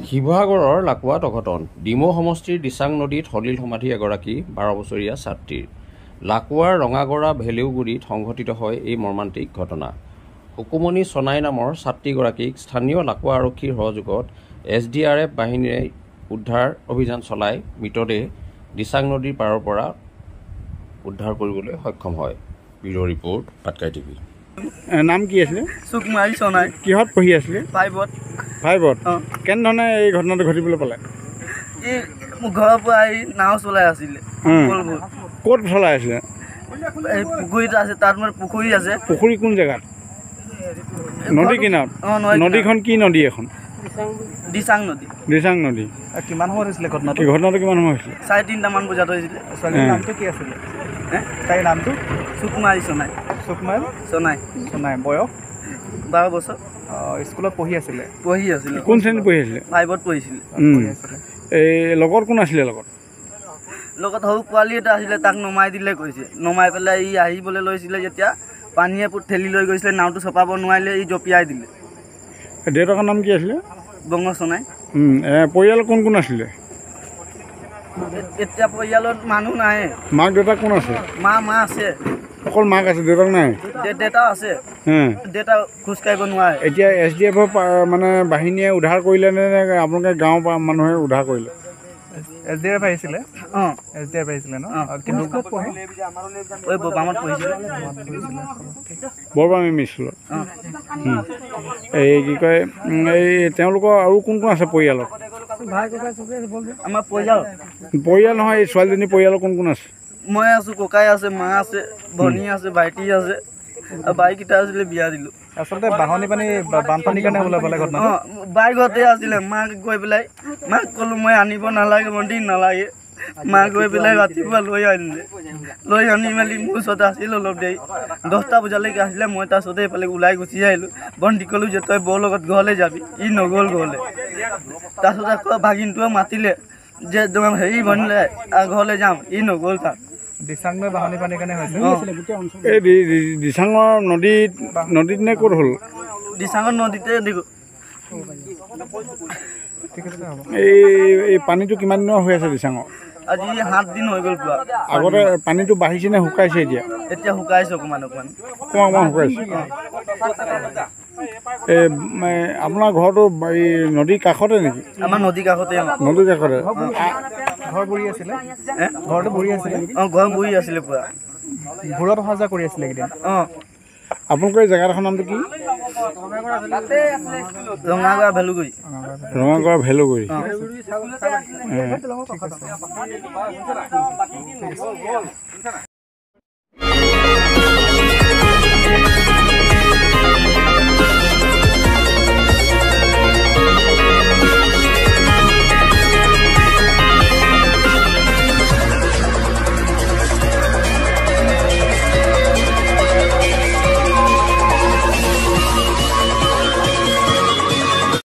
শিৱসাগৰৰ লাকুৱাত অঘটন। ডিমৌ সমষ্টিৰ দিচাং নদীত সলিল সমাধি এগৰাকী 12 বছৰীয়া ছাত্ৰীৰ। লাকুৱাৰ ৰঙাগড়া ভেলেউগুৰিত সংঘটিত হয় এই মৰ্মান্তিক ঘটনা। সুকুমণি সোণাই নামৰ ছাত্ৰীগৰাকীক স্থানীয় লাকুৱা আৰক্ষীৰ সহযোগত SDRF বাহিনীয়ে উদ্ধাৰ অভিযান চলাই মৃতদেহ দিচাং নদীৰ পাৰৰ পৰা উদ্ধাৰ কৰিবলৈ সক্ষম হয়। Bureau report, Patkai TV. নাম কি আছিলে? সুকুমাৰী সোণাই। কিহত পঢ়ি আছিলে? 5ত। 5ত? কেনেধৰণে এই ঘটনাটো ঘটিবলৈ পালে? এই ঘৰৰ পৰা আহি নাও চলাই আছিলে। ক'ত চলাই আছিলে? এই পুখুৰীত আছে, তাত মানে পুখুৰী আছে। পুখুৰী কোন জেগাত? নদী কিনাৰত? নদীখন কি নদী এখন? দিচাং নদী। দিচাং নদী। কিমান সময়ত হৈছিলে ঘটনাটো? ঘটনাটো কিমান সময় হৈছিলে? 3:30মান বজাত হৈছিলে। ছোৱালীৰ নামটো কি আছিলে? তাইৰ নামটো? সুকুমাৰী সোণাই। সুকুমাৰ সোণাই। সোণাই। বয়স? 12 বছৰ। স্কুলত পঢ়ি আছিলে? পঢ়ি আছিলে। কোন শ্ৰেণীত পঢ়ি আছিলে? 5ত পঢ়িছিলে। এই লগত কোন আছিলে? লগত সৰু পোৱালি এটা আছিলে, তাক নমাই দিলে কৈছে। নমাই পেলাই ই আহিবলৈ লৈছিলে, যেতিয়া পানীয়ে ঠেলি লৈ গৈছিলে, নাওটো চপাব নোৱাৰিলে, ই জঁপিয়াই দিলে। দেউতাকৰ নাম কি আছিলে? বঙ্গ সোণাই। পৰিয়াল কোন কোন আছিলে? এতিয়া পৰিয়ালত মানুহ নাই। মাক দেউতাক কোন আছে? মা আছে। অকল মাক আছে, দেউতাক নাই? দেউতা আছে। দেউতা খোজকাঢ়িব নোৱাৰে। এতিয়া SDF মানে বাহিনীয়ে উদ্ধাৰ কৰিলে নে আপোনালোকে গাঁৱৰ পৰা মানুহে উদ্ধাৰ কৰিলে? SDRF আহিছিলে? SDRF আহিছিলে ন? কিন্তু বৰবামত পঢ়িছিলে। বৰবামী স্কুলত। এই কি কয়, এই তেওঁলোকৰ আৰু কোন কোন আছে পৰিয়ালত? আমাৰ পৰিয়াল নহয়, এই ছোৱালীজনী পৰিয়ালৰ কোন কোন আছে? মই আছো, ককাই আছে, মা আছে, ভনী আছে, ভাইটি আছে, আৰু বাইকেইটা আছিলে, বিয়া দিলো। আচলতে বাঢ়নি পানী বানপানীৰ কাৰণে ওলাই পেলাই ঘটনা। বাই ঘৰতে আছিলে। মাক গৈ পেলাই মাক ক'লো মই আনিব নালাগে, মন্দিৰ নালাগে। মা গৈ পেলাই ৰাতিপুৱা লৈ আনিলে। লৈ আনি মেলি মোৰ ওচৰতে আছিল অলপ দেৰি। 10টা বজালৈকে আহিলে। মই তাৰ ওচৰতে এইফালে ওলাই গুচি আহিলোঁ। ভণ্টি ক'লোঁ যে তই বৌৰ লগত ঘৰলৈ যাবি। ই নগ'ল ঘৰলৈ। তাৰপিছত আকৌ ভাগিনটোৱে মাতিলে যে হেৰি বনিলে ঘৰলৈ যাম। ই নগ'ল তাত। দিচাং নৈ বাঢ়নি পানীৰ কাৰণে হৈছে। এই দিচাঙৰ নদীত নে ক'ত হ'ল? দিচাঙৰ নদীতে দেখো। এই পানীটো কিমান দিনৰ হৈ আছে দিচাঙৰ? আজি 7 দিন হৈ গ'ল পুৰা। আগতে পানীটো বাঢ়িছে নে শুকাইছে? এতিয়া শুকাইছে অকণমান শুকাইছে। আপোনাৰ ঘৰটো এই নদীৰ কাষতে নেকি? আমাৰ নদীৰ কাষতে। নদীৰ কাষতে ঘৰ বুৰি আছিলে? ঘৰটো বুৰি আছিলে? ঘৰ বুৰি আছিলে পুৰা। ঘৰত অহা যোৱা কৰি আছিলে এইকেইদিন? আপোনালোকৰ এই জেগাডোখৰ নামটো কি? ৰঙাগড়া ভেলুগুৰি। ৰঙাগড়া ভেলুগুৰি।